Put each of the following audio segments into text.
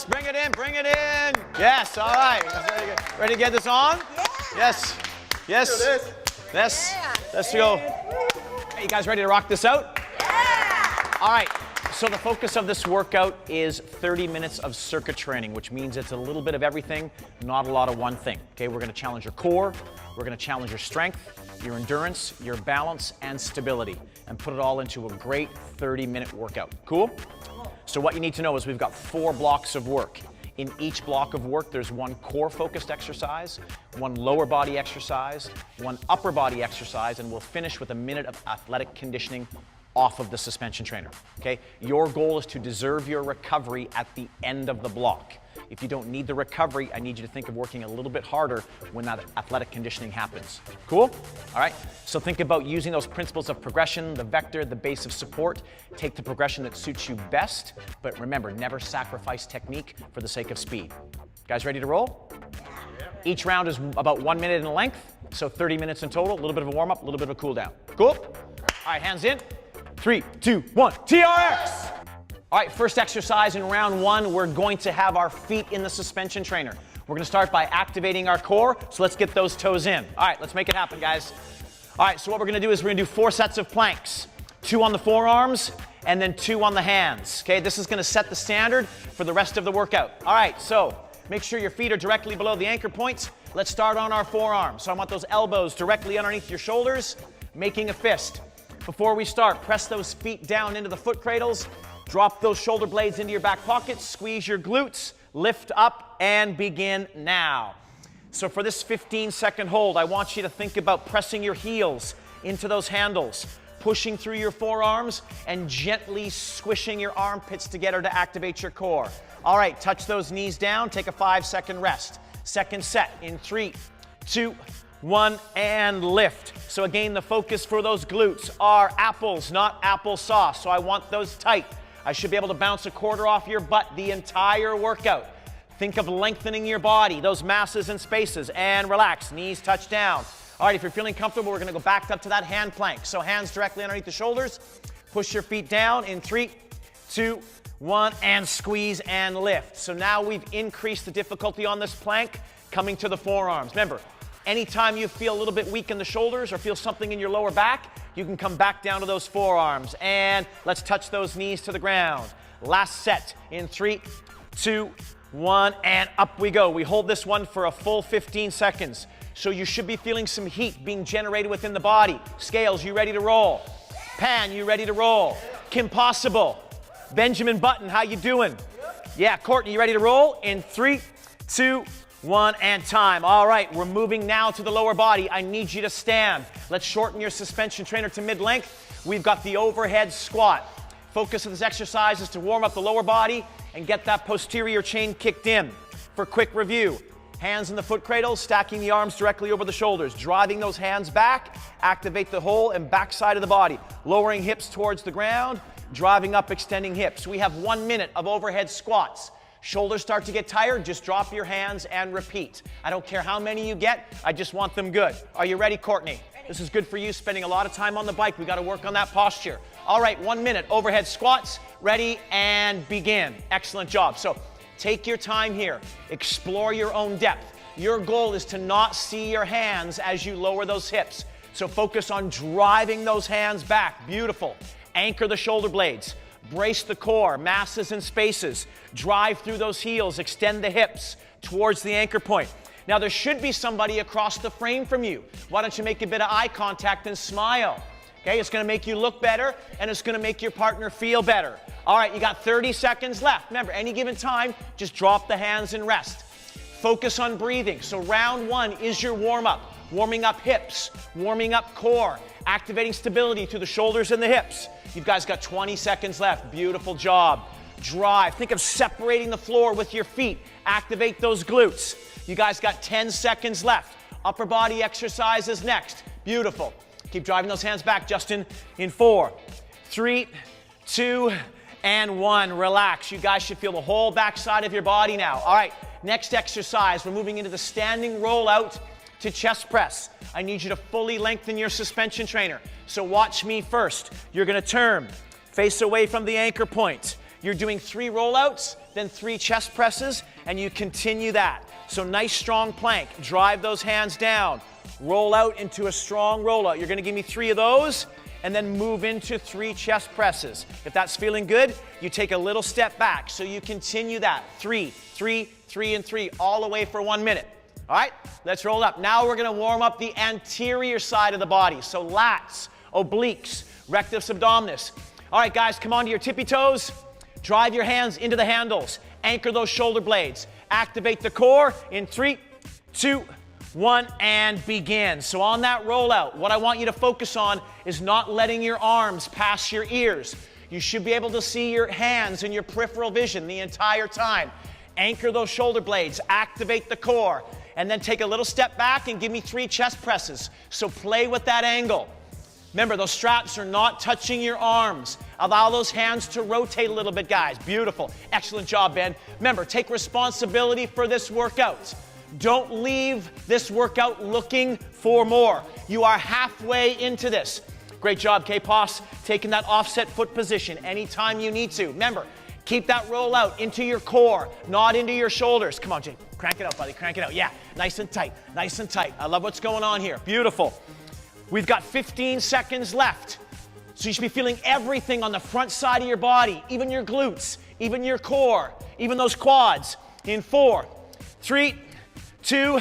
Bring it in, bring it in. Yes, all right. Ready to get this on? Yeah. Yes, yes, yes. Let's go. Hey, you guys ready to rock this out? Yeah. All right, so the focus of this workout is 30 minutes of circuit training, which means it's a little bit of everything, not a lot of one thing. Okay, we're gonna challenge your core, we're gonna challenge your strength, your endurance, your balance, and stability, and put it all into a great 30-minute workout. Cool? So what you need to know is we've got 4 blocks of work. In each block of work, there's one core-focused exercise, one lower body exercise, one upper body exercise, and we'll finish with a minute of athletic conditioning off of the suspension trainer, okay? Your goal is to deserve your recovery at the end of the block. If you don't need the recovery, I need you to think of working a little bit harder when that athletic conditioning happens. Cool? All right, so think about using those principles of progression, the vector, the base of support. Take the progression that suits you best, but remember, never sacrifice technique for the sake of speed. Guys ready to roll? Yeah. Each round is about 1 minute in length, so 30 minutes in total, a little bit of a warm-up, a little bit of a cool-down. Cool? All right, hands in. 3, 2, 1, TRX! All right, first exercise in round 1, we're going to have our feet in the suspension trainer. We're gonna start by activating our core, so let's get those toes in. All right, let's make it happen, guys. All right, so what we're gonna do is we're gonna do 4 sets of planks. 2 on the forearms, and then 2 on the hands. Okay, this is gonna set the standard for the rest of the workout. All right, so make sure your feet are directly below the anchor points. Let's start on our forearms. So I want those elbows directly underneath your shoulders, making a fist. Before we start, press those feet down into the foot cradles, drop those shoulder blades into your back pockets, squeeze your glutes, lift up, and begin now. So for this 15-second hold, I want you to think about pressing your heels into those handles, pushing through your forearms, and gently squishing your armpits together to activate your core. All right, touch those knees down, take a 5-second rest. Second set in 3, 2, 1, and lift. So again, the focus for those glutes are apples, not applesauce. So I want those tight. I should be able to bounce a quarter off your butt the entire workout. Think of lengthening your body, those masses and spaces, and relax, knees touch down. All right, if you're feeling comfortable, we're gonna go back up to that hand plank. So hands directly underneath the shoulders, push your feet down in 3, 2, 1, and squeeze and lift. So now we've increased the difficulty on this plank, coming to the forearms. Remember, anytime you feel a little bit weak in the shoulders or feel something in your lower back, you can come back down to those forearms. And let's touch those knees to the ground. Last set in 3, 2, 1, and up we go. We hold this one for a full 15 seconds. So you should be feeling some heat being generated within the body. Scales, you ready to roll? Pan, you ready to roll? Kim Possible, Benjamin Button, how you doing? Yeah, Courtney, you ready to roll? In 3, 2, 1, and time. All right, we're moving now to the lower body. I need you to stand. Let's shorten your suspension trainer to mid-length. We've got the overhead squat. Focus of this exercise is to warm up the lower body and get that posterior chain kicked in. For quick review, hands in the foot cradles, stacking the arms directly over the shoulders, driving those hands back, activate the whole and back side of the body, lowering hips towards the ground, driving up, extending hips. We have 1 minute of overhead squats. Shoulders start to get tired, just drop your hands and repeat. I don't care how many you get, I just want them good. Are you ready, Courtney? Ready. This is good for you, spending a lot of time on the bike. We got to work on that posture. All right, 1 minute, overhead squats, ready, and begin. Excellent job. So take your time here, explore your own depth. Your goal is to not see your hands as you lower those hips. So focus on driving those hands back. Beautiful. Anchor the shoulder blades. Brace the core, masses and spaces. Drive through those heels, extend the hips towards the anchor point. Now there should be somebody across the frame from you. Why don't you make a bit of eye contact and smile? Okay, it's gonna make you look better and it's gonna make your partner feel better. All right, you got 30 seconds left. Remember, any given time, just drop the hands and rest. Focus on breathing. So round 1 is your warm-up. Warming up hips, warming up core, activating stability through the shoulders and the hips. You guys got 20 seconds left. Beautiful job. Drive. Think of separating the floor with your feet. Activate those glutes. You guys got 10 seconds left. Upper body exercises next. Beautiful. Keep driving those hands back, Justin. In 4, 3, 2, and 1. Relax. You guys should feel the whole back side of your body now. All right, next exercise. We're moving into the standing rollout to chest press. I need you to fully lengthen your suspension trainer. So watch me first. You're gonna turn, face away from the anchor point. You're doing 3 rollouts, then 3 chest presses, and you continue that. So nice strong plank. Drive those hands down. Roll out into a strong rollout. You're gonna give me 3 of those, and then move into 3 chest presses. If that's feeling good, you take a little step back. So you continue that. 3, 3, 3, and 3, all the way for 1 minute. All right, let's roll up. Now we're gonna warm up the anterior side of the body. So lats, obliques, rectus abdominis. All right, guys, come onto your tippy toes. Drive your hands into the handles. Anchor those shoulder blades. Activate the core in 3, 2, 1, and begin. So on that rollout, what I want you to focus on is not letting your arms pass your ears. You should be able to see your hands and your peripheral vision the entire time. Anchor those shoulder blades, activate the core, and then take a little step back and give me 3 chest presses. So play with that angle. Remember, those straps are not touching your arms. Allow those hands to rotate a little bit, guys. Beautiful. Excellent job, Ben. Remember, take responsibility for this workout. Don't leave this workout looking for more. You are halfway into this. Great job, K-Pos, taking that offset foot position anytime you need to. Remember, keep that roll out into your core, not into your shoulders. Come on, Jake. Crank it out, buddy. Crank it out. Yeah, nice and tight. Nice and tight. I love what's going on here. Beautiful. We've got 15 seconds left. So you should be feeling everything on the front side of your body, even your glutes, even your core, even those quads. In 4, 3, 2,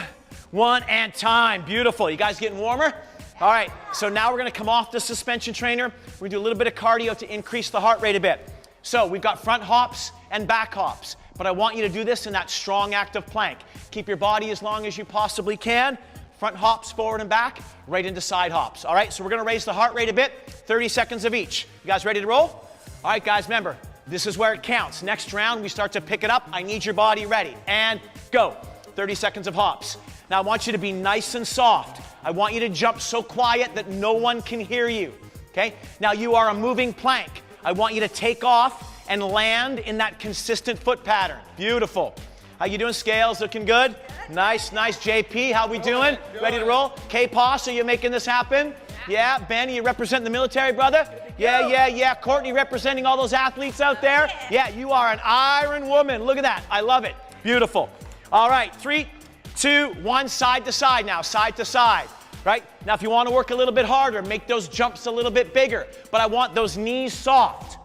1, and time. Beautiful. You guys getting warmer? All right, so now we're gonna come off the suspension trainer. We're gonna do a little bit of cardio to increase the heart rate a bit. So we've got front hops and back hops, but I want you to do this in that strong active plank. Keep your body as long as you possibly can. Front hops forward and back, right into side hops. All right, so we're gonna raise the heart rate a bit, 30 seconds of each. You guys ready to roll? All right, guys, remember, this is where it counts. Next round, we start to pick it up. I need your body ready. And go. 30 seconds of hops. Now I want you to be nice and soft. I want you to jump so quiet that no one can hear you, okay? Now you are a moving plank. I want you to take off and land in that consistent foot pattern. Beautiful. How you doing, Scales? Looking good? Nice, nice. JP, how we doing? Ready to roll? K-Pos, are you making this happen? Yeah, Ben, you representing the military, brother? Yeah. Courtney representing all those athletes out there? Yeah, you are an iron woman. Look at that. I love it. Beautiful. All right, 3, 2, 1, side to side now, side to side, right? Now, if you want to work a little bit harder, make those jumps a little bit bigger, but I want those knees soft.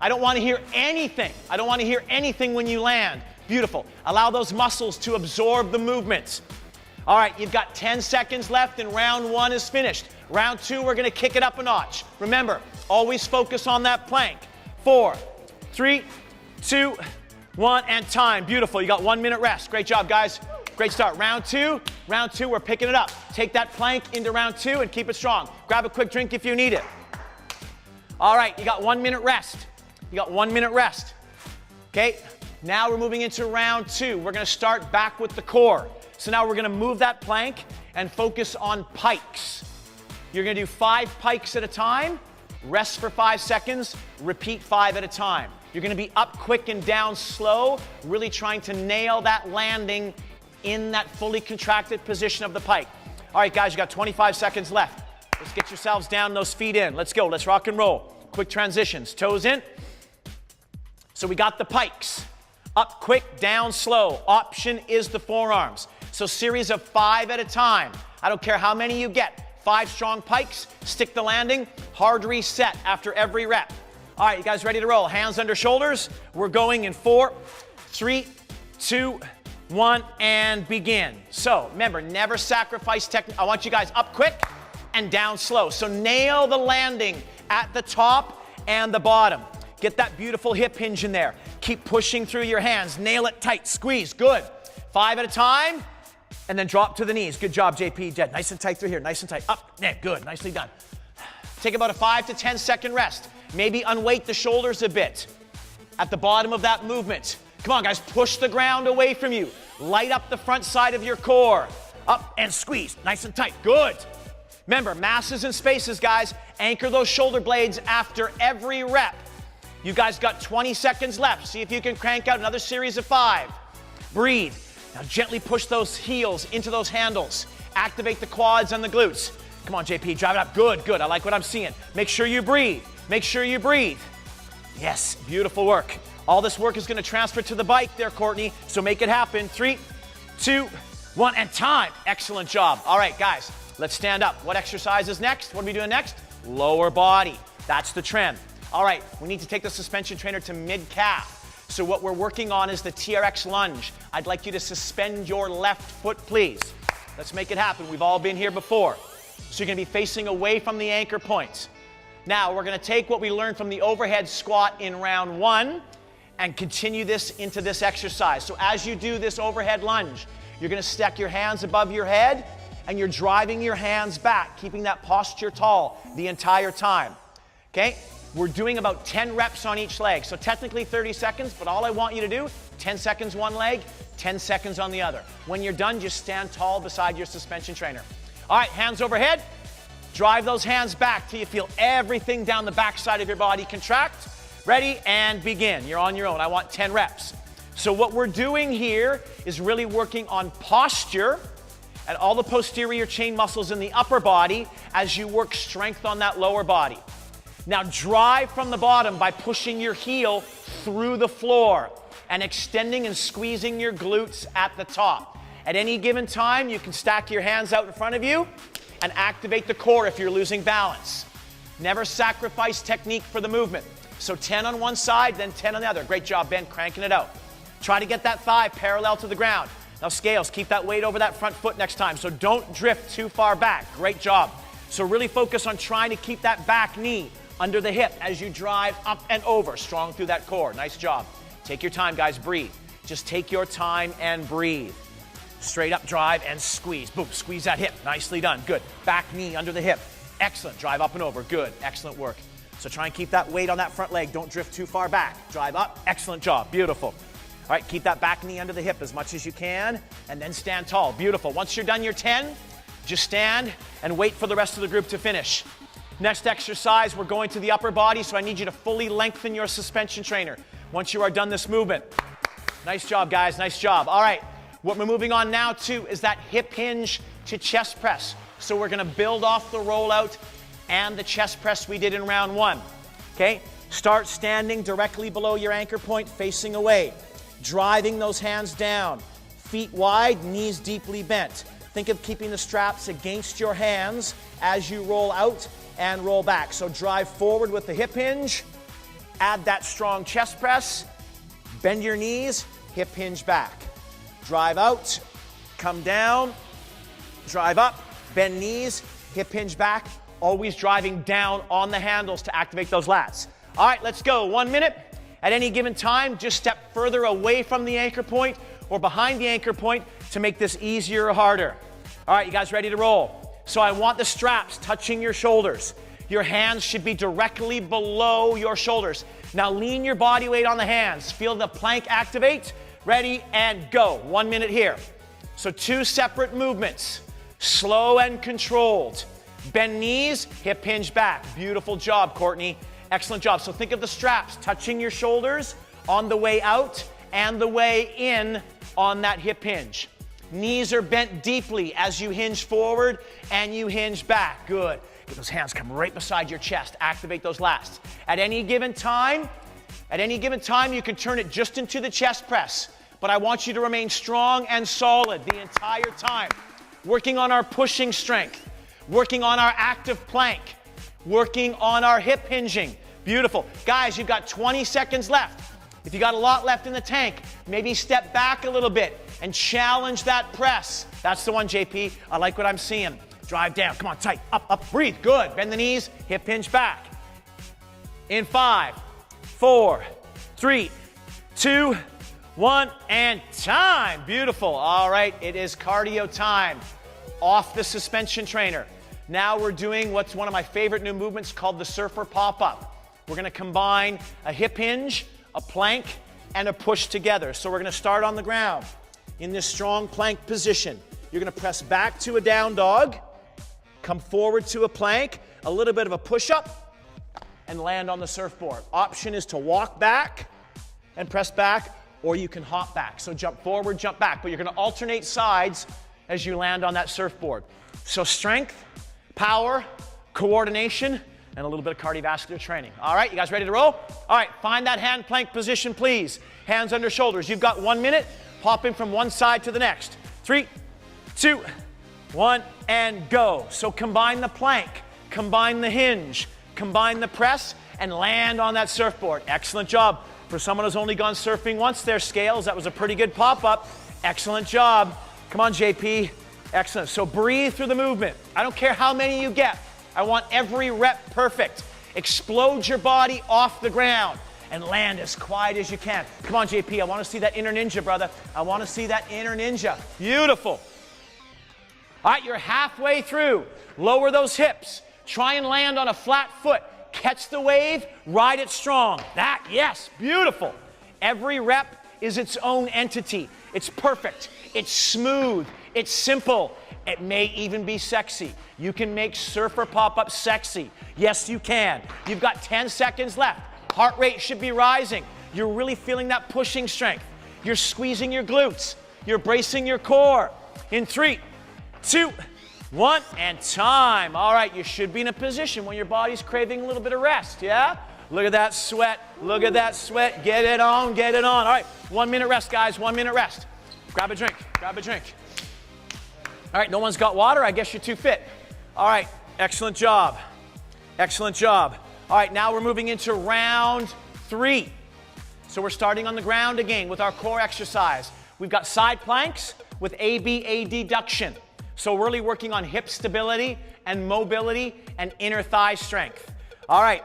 I don't want to hear anything. I don't want to hear anything when you land. Beautiful. Allow those muscles to absorb the movements. All right, you've got 10 seconds left and round 1 is finished. Round 2, we're going to kick it up a notch. Remember, always focus on that plank. 4, 3, 2, 1, and time. Beautiful. You got 1 minute rest. Great job, guys. Great start. Round 2, we're picking it up. Take that plank into round 2 and keep it strong. Grab a quick drink if you need it. All right, you got 1 minute rest. You got 1 minute rest. Okay, now we're moving into round 2. We're going to start back with the core. So now we're going to move that plank and focus on pikes. You're going to do 5 pikes at a time, rest for 5 seconds, repeat 5 at a time. You're going to be up quick and down slow, really trying to nail that landing in that fully contracted position of the pike. All right, guys, you got 25 seconds left. Let's get yourselves down, those feet in. Let's go. Let's rock and roll. Quick transitions. Toes in. So we got the pikes. Up quick, down slow. Option is the forearms. So series of 5 at a time. I don't care how many you get. 5 strong pikes. Stick the landing. Hard reset after every rep. All right, you guys ready to roll? Hands under shoulders. We're going in 4, 3, 2, 1, and begin. So remember, never sacrifice technique. I want you guys up quick and down slow. So nail the landing at the top and the bottom. Get that beautiful hip hinge in there. Keep pushing through your hands. Nail it tight. Squeeze. Good. 5 at a time. And then drop to the knees. Good job, JP. Jed. Nice and tight through here. Nice and tight. Up. Yeah, good. Nicely done. Take about a 5 to 10 second rest. Maybe unweight the shoulders a bit at the bottom of that movement. Come on, guys. Push the ground away from you. Light up the front side of your core. Up and squeeze. Nice and tight. Good. Remember, masses and spaces, guys. Anchor those shoulder blades after every rep. You guys got 20 seconds left. See if you can crank out another series of 5. Breathe. Now gently push those heels into those handles. Activate the quads and the glutes. Come on, JP, drive it up. Good, good. I like what I'm seeing. Make sure you breathe. Make sure you breathe. Yes, beautiful work. All this work is going to transfer to the bike there, Courtney, so make it happen. 3, 2, 1, and time. Excellent job. All right, guys, let's stand up. What exercise is next? What are we doing next? Lower body. That's the trend. All right, we need to take the suspension trainer to mid-calf. So what we're working on is the TRX lunge. I'd like you to suspend your left foot, please. Let's make it happen. We've all been here before. So you're going to be facing away from the anchor points. Now, we're going to take what we learned from the overhead squat in round 1 and continue this into this exercise. So as you do this overhead lunge, you're going to stack your hands above your head and you're driving your hands back, keeping that posture tall the entire time. Okay? We're doing about 10 reps on each leg. So technically 30 seconds, but all I want you to do, 10 seconds one leg, 10 seconds on the other. When you're done, just stand tall beside your suspension trainer. All right, hands overhead. Drive those hands back till you feel everything down the back side of your body contract. Ready, and begin. You're on your own. I want 10 reps. So what we're doing here is really working on posture and all the posterior chain muscles in the upper body as you work strength on that lower body. Now drive from the bottom by pushing your heel through the floor and extending and squeezing your glutes at the top. At any given time, you can stack your hands out in front of you and activate the core if you're losing balance. Never sacrifice technique for the movement. So 10 on one side, then 10 on the other. Great job, Ben, cranking it out. Try to get that thigh parallel to the ground. Now scales, keep that weight over that front foot next time. So don't drift too far back. Great job. So really focus on trying to keep that back knee under the hip as you drive up and over, strong through that core. Nice job. Take your time, guys, breathe. Just take your time and breathe. Straight up drive and squeeze. Boom, squeeze that hip. Nicely done, good. Back knee under the hip. Excellent, drive up and over, good, excellent work. So try and keep that weight on that front leg. Don't drift too far back. Drive up, excellent job, beautiful. All right, keep that back knee under the hip as much as you can, and then stand tall, beautiful. Once you're done your 10, just stand and wait for the rest of the group to finish. Next exercise, we're going to the upper body, so I need you to fully lengthen your suspension trainer once you are done this movement. Nice job, guys, nice job. All right, what we're moving on now to is that hip hinge to chest press. So we're gonna build off the rollout and the chest press we did in round 1, okay? Start standing directly below your anchor point, facing away. Driving those hands down, feet wide, knees deeply bent. Think of keeping the straps against your hands as you roll out and roll back. So drive forward with the hip hinge, add that strong chest press, bend your knees, hip hinge back. Drive out, come down, drive up, bend knees, hip hinge back, always driving down on the handles to activate those lats. All right, let's go, 1 minute. At any given time, just step further away from the anchor point or behind the anchor point to make this easier or harder. All right, you guys ready to roll? So I want the straps touching your shoulders. Your hands should be directly below your shoulders. Now lean your body weight on the hands. Feel the plank activate. Ready and go. 1 minute here. So 2 separate movements. Slow and controlled. Bend knees, hip hinge back. Beautiful job, Courtney. Excellent job. So think of the straps touching your shoulders on the way out and the way in on that hip hinge. Knees are bent deeply as you hinge forward and you hinge back. Good. Get those hands come right beside your chest. Activate those lats. At any given time, you can turn it just into the chest press. But I want you to remain strong and solid the entire time. Working on our pushing strength. Working on our active plank. Working on our hip hinging. Beautiful. Guys, you've got 20 seconds left. If you got a lot left in the tank, maybe step back a little bit and challenge that press. That's the one, JP. I like what I'm seeing. Drive down. Come on, tight. Up, up. Breathe. Good. Bend the knees. Hip hinge back. In 5, 4, 3, 2, 1, and time. Beautiful. All right, it is cardio time. Off the suspension trainer. Now we're doing what's one of my favorite new movements called the surfer pop-up. We're going to combine a hip hinge, a plank, and a push together. So we're going to start on the ground in this strong plank position. You're going to press back to a down dog, come forward to a plank, a little bit of a push-up, and land on the surfboard. Option is to walk back and press back, or you can hop back. So jump forward, jump back, but you're going to alternate sides as you land on that surfboard. So strength, power, coordination, and a little bit of cardiovascular training. All right, you guys ready to roll? All right, find that hand plank position, please. Hands under shoulders. You've got 1 minute. Popping from one side to the next. 3, 2, 1, and go. So combine the plank, combine the hinge, combine the press, and land on that surfboard. Excellent job. For someone who's only gone surfing once, their scales, that was a pretty good pop-up. Excellent job. Come on, JP. Excellent. So breathe through the movement. I don't care how many you get. I want every rep perfect. Explode your body off the ground and land as quiet as you can. Come on, JP. I want to see that inner ninja, brother. I want to see that inner ninja. Beautiful. All right, you're halfway through. Lower those hips. Try and land on a flat foot. Catch the wave, ride it strong. That, yes, beautiful. Every rep is its own entity. It's perfect. It's smooth. It's simple. It may even be sexy. You can make surfer pop-up sexy. Yes, you can. You've got 10 seconds left. Heart rate should be rising. You're really feeling that pushing strength. You're squeezing your glutes. You're bracing your core. In 3, 2, 1, and time. All right, you should be in a position when your body's craving a little bit of rest, yeah? Look at that sweat. Look at that sweat. Get it on, get it on. All right, 1 minute rest, guys. 1 minute rest. Grab a drink. Grab a drink. All right, no one's got water. I guess you're too fit. All right, excellent job. Excellent job. All right, now we're moving into round 3. So we're starting on the ground again with our core exercise. We've got side planks with ABA deduction. So we're really working on hip stability and mobility and inner thigh strength. All right,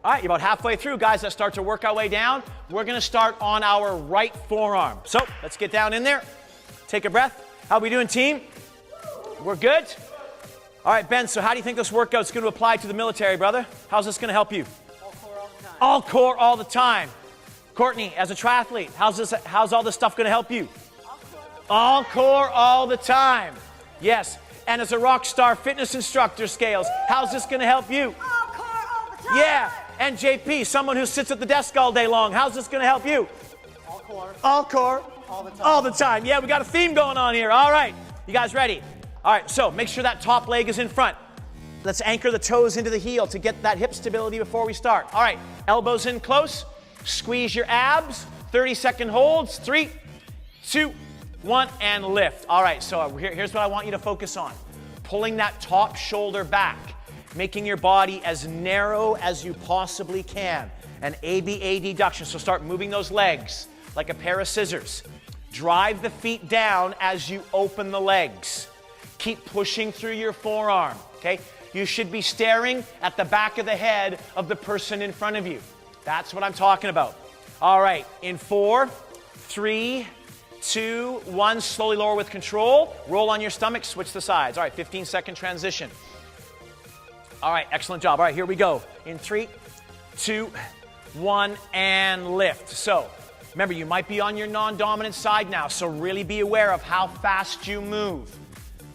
you're about halfway through, guys. Let's start to work our way down. We're gonna start on our right forearm. So let's get down in there. Take a breath. How we doing, team? We're good? All right, Ben, so how do you think this workout's gonna apply to the military, brother? How's this gonna help you? All core all the time. All core all the time. Courtney, as a triathlete, how's all this stuff gonna help you? All core all the time. Yes, and as a rock star fitness instructor, Scales, how's this gonna help you? All core all the time. Yeah, and JP, someone who sits at the desk all day long, how's this gonna help you? All core. All core. All the time. All the time. Yeah, we got a theme going on here. All right, you guys ready? All right, so make sure that top leg is in front. Let's anchor the toes into the heel to get that hip stability before we start. All right, elbows in close. Squeeze your abs. 30-second holds. 3, 2, 1, and lift. All right, so here's what I want you to focus on. Pulling that top shoulder back, making your body as narrow as you possibly can. An ABA deduction, so start moving those legs like a pair of scissors. Drive the feet down as you open the legs. Keep pushing through your forearm, okay? You should be staring at the back of the head of the person in front of you. That's what I'm talking about. All right, in 4, 3, 2, 1, slowly lower with control. Roll on your stomach, switch the sides. All right, 15-second transition. All right, excellent job. All right, here we go. In 3, 2, 1, and lift. So, remember, you might be on your non-dominant side now, so really be aware of how fast you move.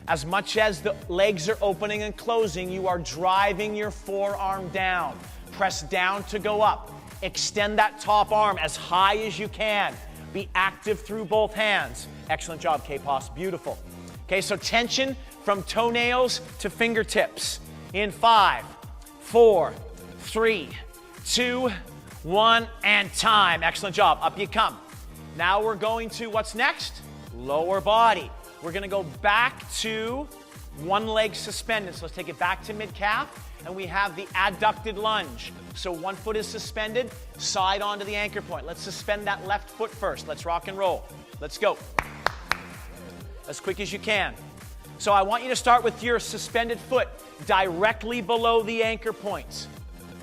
As much as the legs are opening and closing, you are driving your forearm down. Press down to go up. Extend that top arm as high as you can. Be active through both hands. Excellent job, K-Pos. Beautiful. Okay, so tension from toenails to fingertips. In 5, 4, 3, 2, 1, and time. Excellent job. Up you come. Now we're going to what's next? Lower body. We're going to go back to one leg suspended. So let's take it back to mid-calf, and we have the adducted lunge. So one foot is suspended, side onto the anchor point. Let's suspend that left foot first. Let's rock and roll. Let's go. As quick as you can. So I want you to start with your suspended foot directly below the anchor points.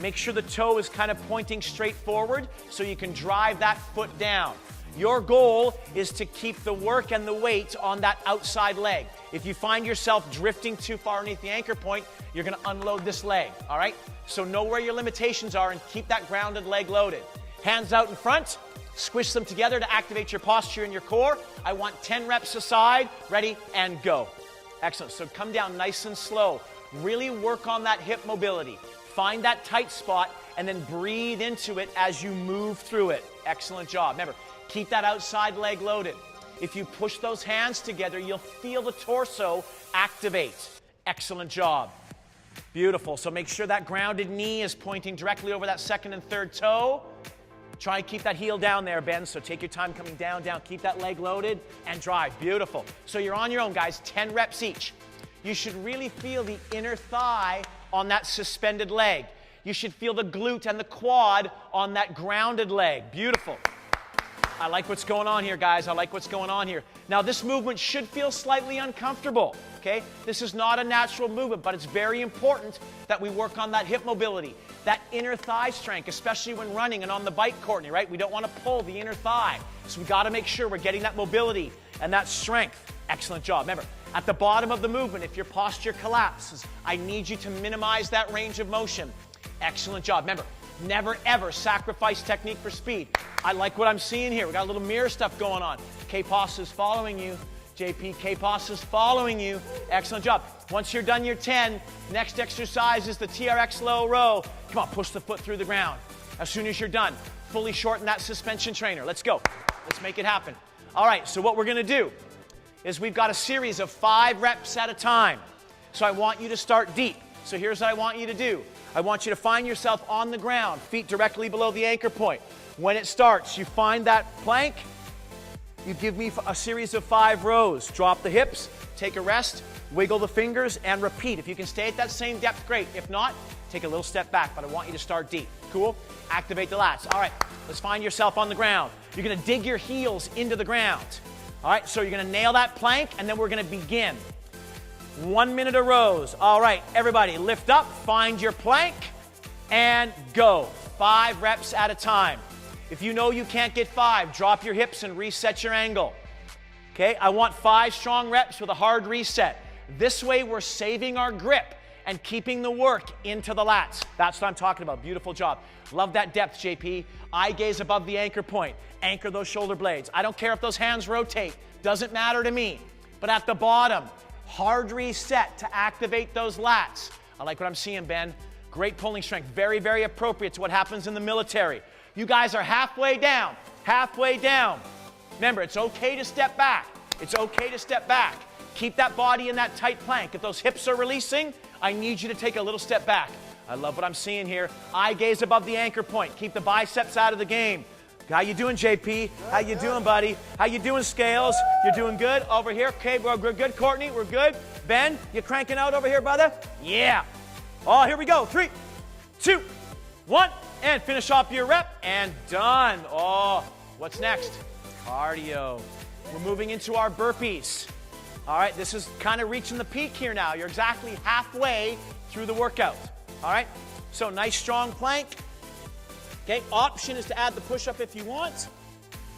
Make sure the toe is kind of pointing straight forward so you can drive that foot down. Your goal is to keep the work and the weight on that outside leg. If you find yourself drifting too far underneath the anchor point, you're going to unload this leg, all right? So know where your limitations are and keep that grounded leg loaded. Hands out in front, squish them together to activate your posture and your core. I want 10 reps aside, ready, and go. Excellent, so come down nice and slow. Really work on that hip mobility. Find that tight spot and then breathe into it as you move through it. Excellent job. Remember, keep that outside leg loaded. If you push those hands together, you'll feel the torso activate. Excellent job. Beautiful. So make sure that grounded knee is pointing directly over that second and third toe. Try and keep that heel down there, Ben. So take your time coming down, down. Keep that leg loaded and drive. Beautiful. So you're on your own, guys. 10 reps each. You should really feel the inner thigh on that suspended leg. You should feel the glute and the quad on that grounded leg. Beautiful. I like what's going on here, guys. I like what's going on here. Now, this movement should feel slightly uncomfortable, okay? This is not a natural movement, but it's very important that we work on that hip mobility, that inner thigh strength, especially when running and on the bike, Courtney, right? We don't want to pull the inner thigh. So we got to make sure we're getting that mobility and that strength. Excellent job. Remember, at the bottom of the movement, if your posture collapses, I need you to minimize that range of motion. Excellent job. Remember, never ever sacrifice technique for speed. I like what I'm seeing here. We got a little mirror stuff going on. K-Pos is following you. JP, K-Pos is following you. Excellent job. Once you're done your 10, next exercise is the TRX low row. Come on, push the foot through the ground. As soon as you're done, fully shorten that suspension trainer. Let's go. Let's make it happen. All right, so what we're going to do is we've got a series of 5 reps at a time. So I want you to start deep. So here's what I want you to do. I want you to find yourself on the ground, feet directly below the anchor point. When it starts, you find that plank. You give me a series of 5 rows. Drop the hips, take a rest, wiggle the fingers, and repeat. If you can stay at that same depth, great. If not, take a little step back, but I want you to start deep. Cool? Activate the lats. All right, let's find yourself on the ground. You're going to dig your heels into the ground. All right, so you're going to nail that plank, and then we're going to begin. 1 minute of rows. All right, everybody, lift up, find your plank, and go. 5 reps at a time. If you know you can't get 5, drop your hips and reset your angle. Okay, I want 5 strong reps with a hard reset. This way we're saving our grip and keeping the work into the lats. That's what I'm talking about. Beautiful job. Love that depth, JP. Eye gaze above the anchor point. Anchor those shoulder blades. I don't care if those hands rotate. Doesn't matter to me. But at the bottom, hard reset to activate those lats. I like what I'm seeing, Ben. Great pulling strength. Very, very appropriate to what happens in the military. You guys are halfway down. Halfway down. Remember, it's okay to step back. It's okay to step back. Keep that body in that tight plank. If those hips are releasing, I need you to take a little step back. I love what I'm seeing here. Eye gaze above the anchor point. Keep the biceps out of the game. How you doing, JP? How you doing, buddy? How you doing, Scales? You're doing good over here? Okay, we're good, Courtney. We're good. Ben, you cranking out over here, brother? Yeah. Oh, here we go. 3, 2, 1, and finish off your rep, and done. Oh, what's next? Cardio. We're moving into our burpees. All right, this is kind of reaching the peak here now. You're exactly halfway through the workout. All right, so nice strong plank. Okay, option is to add the push-up if you want.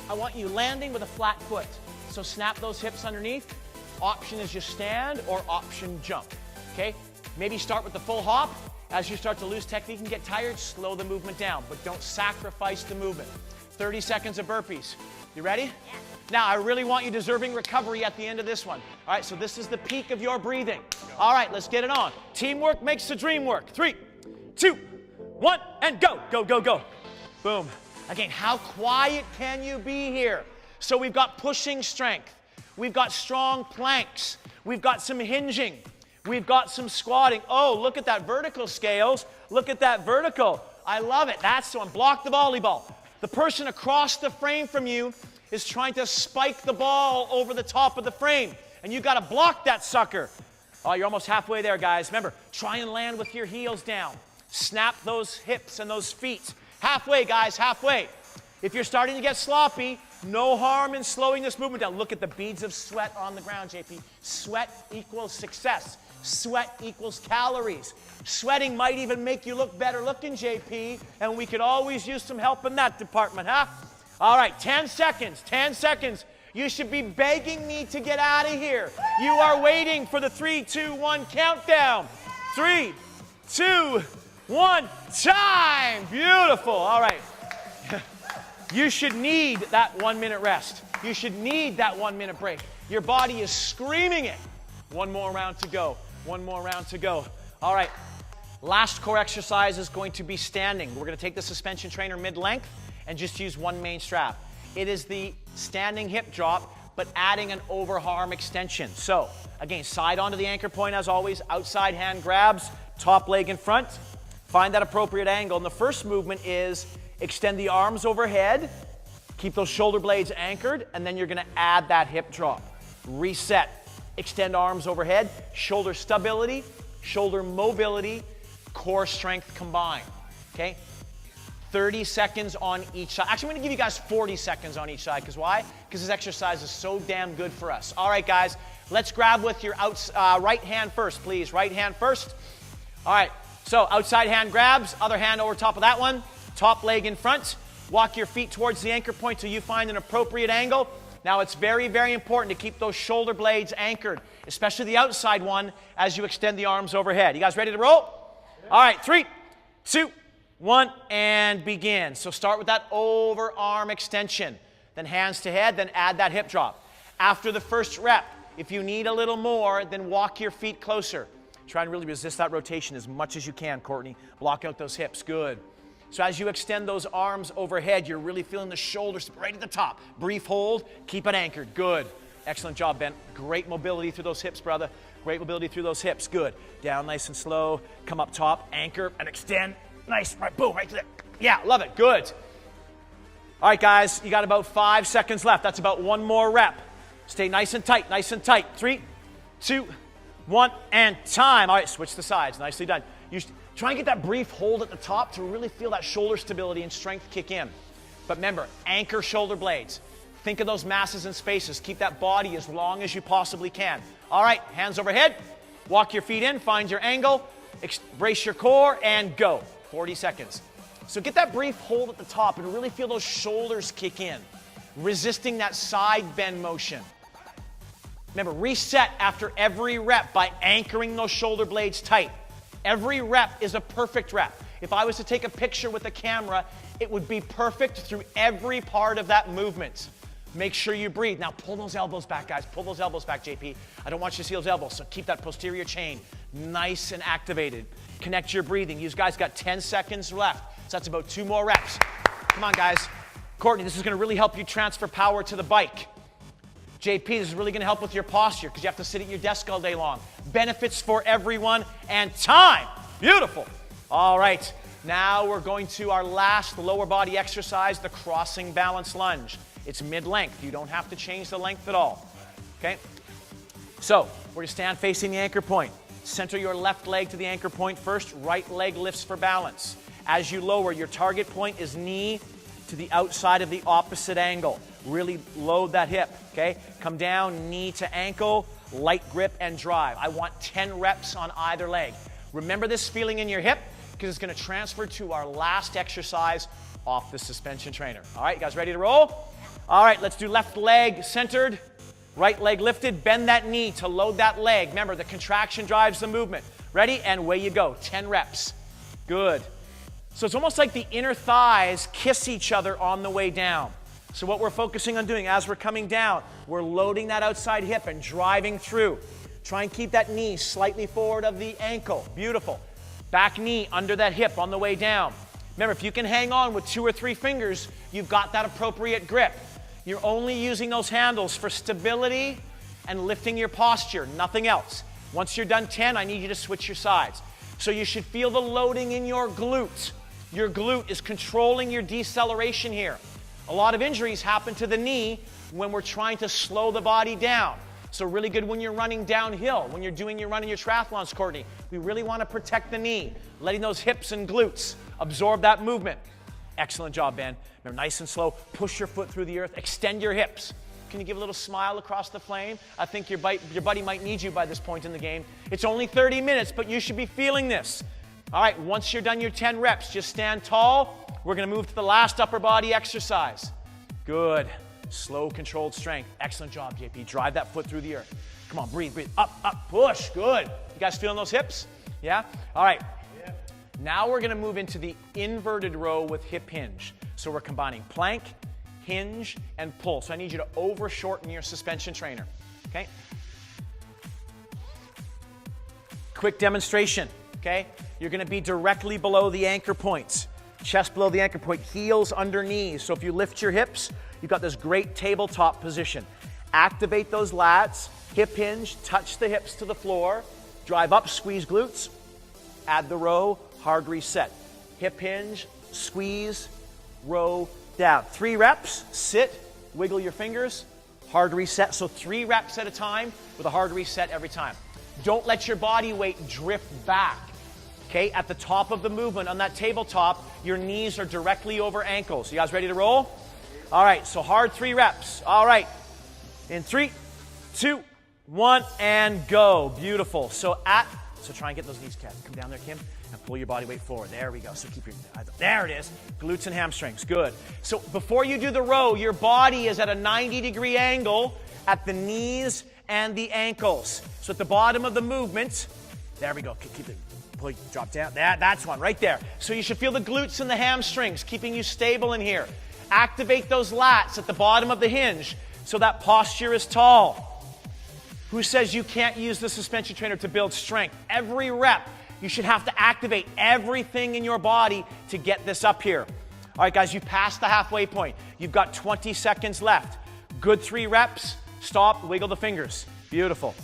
I want you landing with a flat foot. So snap those hips underneath. Option is just stand or option jump. Okay, maybe start with the full hop. As you start to lose technique and get tired, slow the movement down, but don't sacrifice the movement. 30 seconds of burpees. You ready? Yeah. Now, I really want you deserving recovery at the end of this one. All right, so this is the peak of your breathing. All right, let's get it on. Teamwork makes the dream work. 3, 2, 1, and go. Go, go, go. Boom. Again, how quiet can you be here? So we've got pushing strength. We've got strong planks. We've got some hinging. We've got some squatting. Oh, look at that vertical, Scales. Look at that vertical. I love it. That's the one. Block the volleyball. The person across the frame from you is trying to spike the ball over the top of the frame, and you got to block that sucker. Oh, you're almost halfway there, guys. Remember, try and land with your heels down. Snap those hips and those feet. Halfway, guys, halfway. If you're starting to get sloppy, no harm in slowing this movement down. Look at the beads of sweat on the ground, JP. Sweat equals success. Sweat equals calories. Sweating might even make you look better looking, JP, and we could always use some help in that department, huh? All right, 10 seconds, 10 seconds. You should be begging me to get out of here. You are waiting for the 3, 2, 1 countdown. 3, 2, 1, time. Beautiful. All right. You should need that 1 minute rest. You should need that 1 minute break. Your body is screaming it. One more round to go. One more round to go. All right. Last core exercise is going to be standing. We're going to take the suspension trainer mid-length and just use one main strap. It is the standing hip drop, but adding an overarm extension. So, again, side onto the anchor point as always, outside hand grabs, top leg in front, find that appropriate angle. And the first movement is extend the arms overhead, keep those shoulder blades anchored, and then you're gonna add that hip drop. Reset, extend arms overhead, shoulder stability, shoulder mobility, core strength combined, okay? 30 seconds on each side. Actually, I'm gonna give you guys 40 seconds on each side, because why? Because this exercise is so damn good for us. All right, guys, let's grab with your right hand first, please. Right hand first. All right, so outside hand grabs, other hand over top of that one, top leg in front. Walk your feet towards the anchor point till you find an appropriate angle. Now, it's very, very important to keep those shoulder blades anchored, especially the outside one, as you extend the arms overhead. You guys ready to roll? All right, 3, 2, 1, and begin. So start with that overarm extension, then hands to head, then add that hip drop. After the first rep, if you need a little more, then walk your feet closer. Try and really resist that rotation as much as you can, Courtney. Block out those hips, good. So as you extend those arms overhead, you're really feeling the shoulders right at the top. Brief hold, keep it anchored, good. Excellent job, Ben. Great mobility through those hips, brother. Great mobility through those hips, good. Down nice and slow, come up top, anchor and extend. Nice, right, boom, right to there. Yeah, love it, good. All right, guys, you got about 5 seconds left. That's about one more rep. Stay nice and tight, nice and tight. 3, 2, 1, and time. All right, switch the sides, nicely done. Try and get that brief hold at the top to really feel that shoulder stability and strength kick in. But remember, anchor shoulder blades. Think of those masses and spaces. Keep that body as long as you possibly can. All right, hands overhead. Walk your feet in, find your angle, brace your core, and go. 40 seconds. So get that brief hold at the top and really feel those shoulders kick in, resisting that side bend motion. Remember, reset after every rep by anchoring those shoulder blades tight. Every rep is a perfect rep. If I was to take a picture with a camera, it would be perfect through every part of that movement. Make sure you breathe. Now pull those elbows back, guys. Pull those elbows back, JP. I don't want you to see those elbows, so keep that posterior chain nice and activated. Connect your breathing. You guys got 10 seconds left, so that's about 2 more reps. Come on, guys. Courtney, this is gonna really help you transfer power to the bike. JP, this is really gonna help with your posture because you have to sit at your desk all day long. Benefits for everyone, and time. Beautiful. All right, now we're going to our last lower body exercise, the crossing balance lunge. It's mid-length. You don't have to change the length at all, okay? So we're gonna stand facing the anchor point. Center your left leg to the anchor point first, right leg lifts for balance. As you lower, your target point is knee to the outside of the opposite angle. Really load that hip, okay? Come down, knee to ankle, light grip and drive. I want 10 reps on either leg. Remember this feeling in your hip because it's gonna transfer to our last exercise off the suspension trainer. All right, you guys ready to roll? All right, let's do left leg centered, right leg lifted, bend that knee to load that leg. Remember, the contraction drives the movement. Ready? And away you go, 10 reps. Good. So it's almost like the inner thighs kiss each other on the way down. So what we're focusing on doing as we're coming down, we're loading that outside hip and driving through. Try and keep that knee slightly forward of the ankle. Beautiful. Back knee under that hip on the way down. Remember, if you can hang on with 2 or 3 fingers, you've got that appropriate grip. You're only using those handles for stability and lifting your posture, nothing else. Once you're done 10, I need you to switch your sides. So you should feel the loading in your glute. Your glute is controlling your deceleration here. A lot of injuries happen to the knee when we're trying to slow the body down. So really good when you're running downhill, when you're running your triathlons, Courtney. We really want to protect the knee, letting those hips and glutes absorb that movement. Excellent job, Ben. Remember, nice and slow. Push your foot through the earth. Extend your hips. Can you give a little smile across the flame? I think your buddy might need you by this point in the game. It's only 30 minutes, but you should be feeling this. All right, once you're done your 10 reps, just stand tall. We're going to move to the last upper body exercise. Good. Slow, controlled strength. Excellent job, JP. Drive that foot through the earth. Come on, breathe, breathe. Up, up, push. Good. You guys feeling those hips? Yeah? All right. Yeah. Now we're going to move into the inverted row with hip hinge. So we're combining plank, hinge, and pull. So I need you to over-shorten your suspension trainer. Okay? Quick demonstration. Okay? You're going to be directly below the anchor points. Chest below the anchor point, heels under knees. So if you lift your hips, you've got this great tabletop position. Activate those lats, hip hinge, touch the hips to the floor, drive up, squeeze glutes, add the row, hard reset. Hip hinge, squeeze, row, down. 3 reps, sit, wiggle your fingers, hard reset. So 3 reps at a time with a hard reset every time. Don't let your body weight drift back. Okay, at the top of the movement on that tabletop, your knees are directly over ankles. You guys ready to roll? All right, so hard 3 reps. All right, in 3, 2, 1, and go. Beautiful. So try and get those knees, Kat. Come down there, Kim, and pull your body weight forward. There we go. So keep your, there it is. Glutes and hamstrings. Good. So before you do the row, your body is at a 90-degree angle at the knees and the ankles. So at the bottom of the movement, there we go. Keep it. Pull, drop down. That's one right there. So you should feel the glutes and the hamstrings keeping you stable in here. Activate those lats at the bottom of the hinge so that posture is tall. Who says you can't use the suspension trainer to build strength? Every rep, you should have to activate everything in your body to get this up here. All right, guys, you passed the halfway point. You've got 20 seconds left. Good 3 reps. Stop, wiggle the fingers. Beautiful.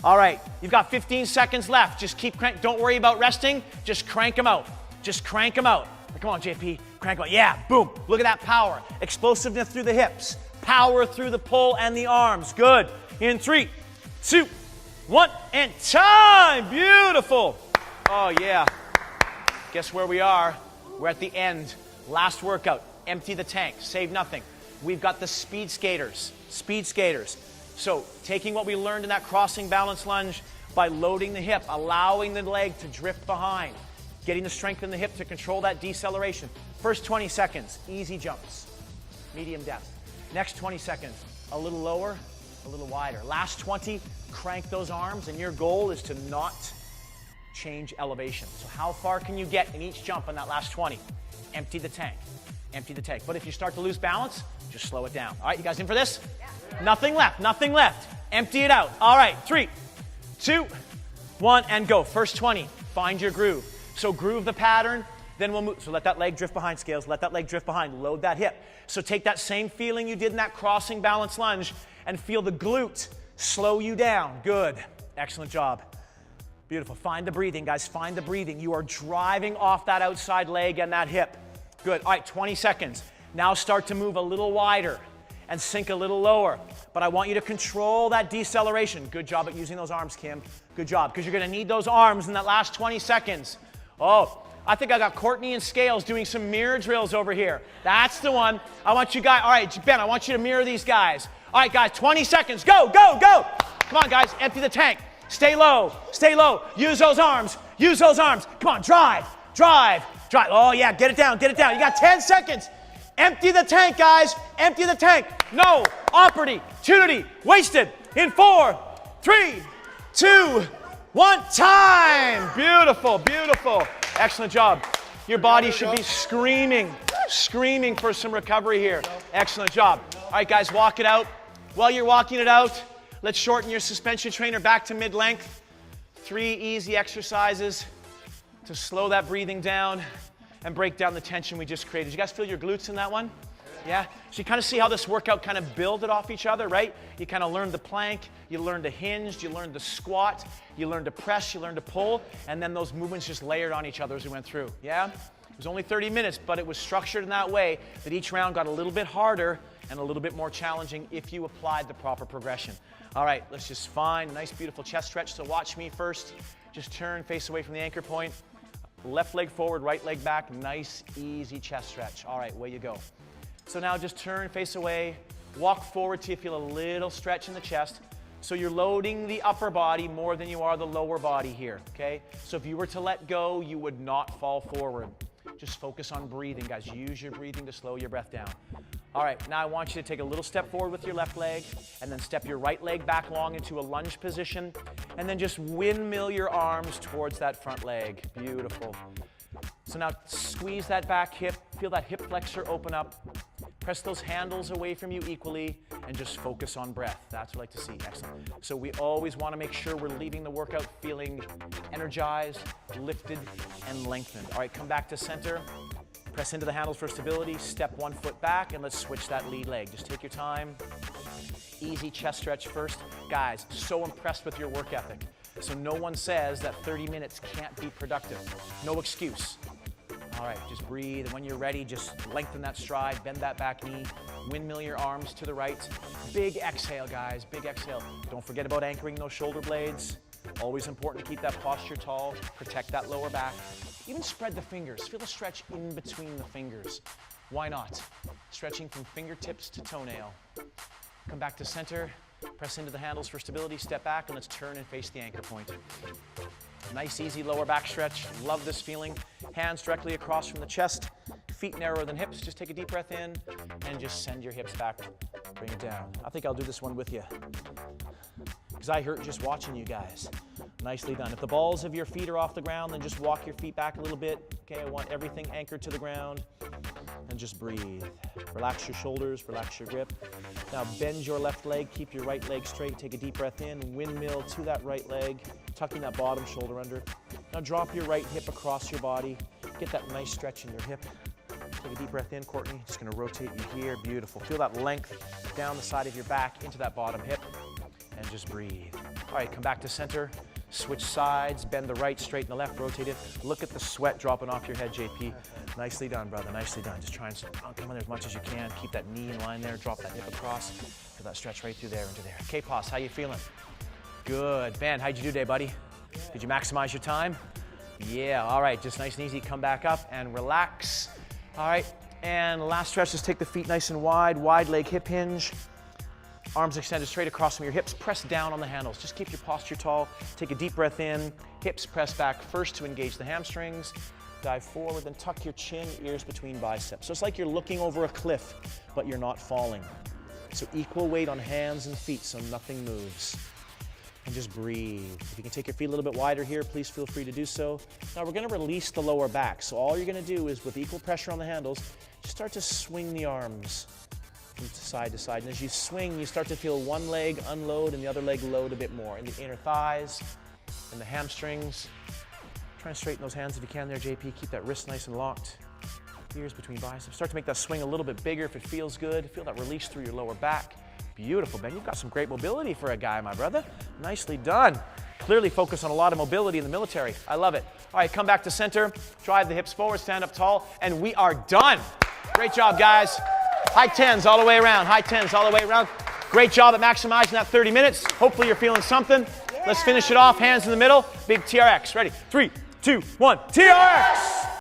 All right, you've got 15 seconds left. Just keep crank. Don't worry about resting. Just crank them out. Just crank them out. Come on, JP. Crank them out. Yeah, boom. Look at that power. Explosiveness through the hips. Power through the pull and the arms. Good. In 3, 2, 1, and time. Beautiful. Oh, yeah. Guess where we are? We're at the end. Last workout. Empty the tank. Save nothing. We've got the speed skaters. Speed skaters. So taking what we learned in that crossing balance lunge by loading the hip, allowing the leg to drift behind, getting the strength in the hip to control that deceleration. First 20 seconds, easy jumps, medium depth. Next 20 seconds, a little lower, a little wider. Last 20, crank those arms, and your goal is to not change elevation. So how far can you get in each jump on that last 20? Empty the tank. Empty the tank. But if you start to lose balance, just slow it down. All right, you guys in for this? Yeah. Nothing left, nothing left. Empty it out. All right, 3, 2, 1, and go. First 20, find your groove. So groove the pattern, then we'll move. So let that leg drift behind, Scales. Let that leg drift behind. Load that hip. So take that same feeling you did in that crossing balance lunge and feel the glute slow you down. Good. Excellent job. Beautiful. Find the breathing, guys. Find the breathing. You are driving off that outside leg and that hip. Good. All right, 20 seconds. Now start to move a little wider and sink a little lower. But I want you to control that deceleration. Good job at using those arms, Kim. Good job, because you're going to need those arms in that last 20 seconds. Oh, I think I got Courtney and Scales doing some mirror drills over here. That's the one. I want you guys, all right, Ben, I want you to mirror these guys. All right, guys, 20 seconds. Go, go, go. Come on, guys, empty the tank. Stay low, stay low. Use those arms, use those arms. Come on, drive, drive, drive. Oh, yeah, get it down, get it down. You got 10 seconds. Empty the tank, guys. Empty the tank. No opportunity wasted. In 4, 3, 2, 1, time. Beautiful, beautiful. Excellent job. Your body should be screaming for some recovery here. Excellent job. All right, guys, walk it out. While you're walking it out, let's shorten your suspension trainer back to mid-length. 3 easy exercises to slow that breathing down and break down the tension we just created. You guys feel your glutes in that one? Yeah? So you kind of see how this workout kind of builded off each other, right? You kind of learned the plank, you learned to hinge, you learned to squat, you learned to press, you learned to pull, and then those movements just layered on each other as we went through. Yeah? It was only 30 minutes, but it was structured in that way that each round got a little bit harder and a little bit more challenging if you applied the proper progression. All right, let's just find a nice, beautiful chest stretch. So watch me first. Just turn, face away from the anchor point. Left leg forward, right leg back. Nice, easy chest stretch. All right, away you go. So now just turn, face away. Walk forward till you feel a little stretch in the chest. So you're loading the upper body more than you are the lower body here, okay? So if you were to let go, you would not fall forward. Just focus on breathing, guys. Use your breathing to slow your breath down. All right, now I want you to take a little step forward with your left leg and then step your right leg back long into a lunge position and then just windmill your arms towards that front leg. Beautiful. So now squeeze that back hip, feel that hip flexor open up. Press those handles away from you equally and just focus on breath. That's what I like to see. Excellent. So we always want to make sure we're leaving the workout feeling energized, lifted, and lengthened. All right, come back to center. Press into the handles for stability. Step 1 foot back, and let's switch that lead leg. Just take your time. Easy chest stretch first. Guys, so impressed with your work ethic. So no one says that 30 minutes can't be productive. No excuse. All right, just breathe. And when you're ready, just lengthen that stride, bend that back knee, windmill your arms to the right. Big exhale, guys, big exhale. Don't forget about anchoring those shoulder blades. Always important to keep that posture tall, protect that lower back. Even spread the fingers. Feel the stretch in between the fingers. Why not? Stretching from fingertips to toenail. Come back to center, press into the handles for stability, step back, and let's turn and face the anchor point. Nice, easy lower back stretch. Love this feeling. Hands directly across from the chest, feet narrower than hips. Just take a deep breath in and just send your hips back. Bring it down. I think I'll do this one with you because I hurt just watching you guys. Nicely done. If the balls of your feet are off the ground, then just walk your feet back a little bit. Okay, I want everything anchored to the ground. And just breathe. Relax your shoulders, relax your grip. Now bend your left leg, keep your right leg straight. Take a deep breath in, windmill to that right leg, tucking that bottom shoulder under. Now drop your right hip across your body. Get that nice stretch in your hip. Take a deep breath in, Courtney. Just gonna rotate you here, beautiful. Feel that length down the side of your back into that bottom hip, and just breathe. All right, come back to center. Switch sides, bend the right, straighten the left, rotate it. Look at the sweat dropping off your head, JP. Nicely done, brother, nicely done. Just try and come in there as much as you can. Keep that knee in line there, drop that hip across. Feel that stretch right through there into there. Okay, Pos, how you feeling? Good. Ben, how'd you do today, buddy? Did you maximize your time? Yeah, all right, just nice and easy. Come back up and relax. All right, and last stretch, just take the feet nice and wide leg hip hinge. Arms extended straight across from your hips. Press down on the handles. Just keep your posture tall. Take a deep breath in. Hips press back first to engage the hamstrings. Dive forward, then tuck your chin, ears between biceps. So it's like you're looking over a cliff, but you're not falling. So equal weight on hands and feet so nothing moves. And just breathe. If you can take your feet a little bit wider here, please feel free to do so. Now we're gonna release the lower back. So all you're gonna do is, with equal pressure on the handles, just start to swing the arms from side to side. And as you swing, you start to feel one leg unload and the other leg load a bit more. In the inner thighs and the hamstrings. Try and straighten those hands if you can there, JP. Keep that wrist nice and locked. Ears between biceps. Start to make that swing a little bit bigger if it feels good. Feel that release through your lower back. Beautiful, Ben. You've got some great mobility for a guy, my brother. Nicely done. Clearly focus on a lot of mobility in the military. I love it. All right, come back to center. Drive the hips forward, stand up tall, and we are done. Great job, guys. High 10s all the way around. High 10s all the way around. Great job at maximizing that 30 minutes. Hopefully you're feeling something. Yeah. Let's finish it off. Hands in the middle. Big TRX. Ready? 3, 2, 1. TRX!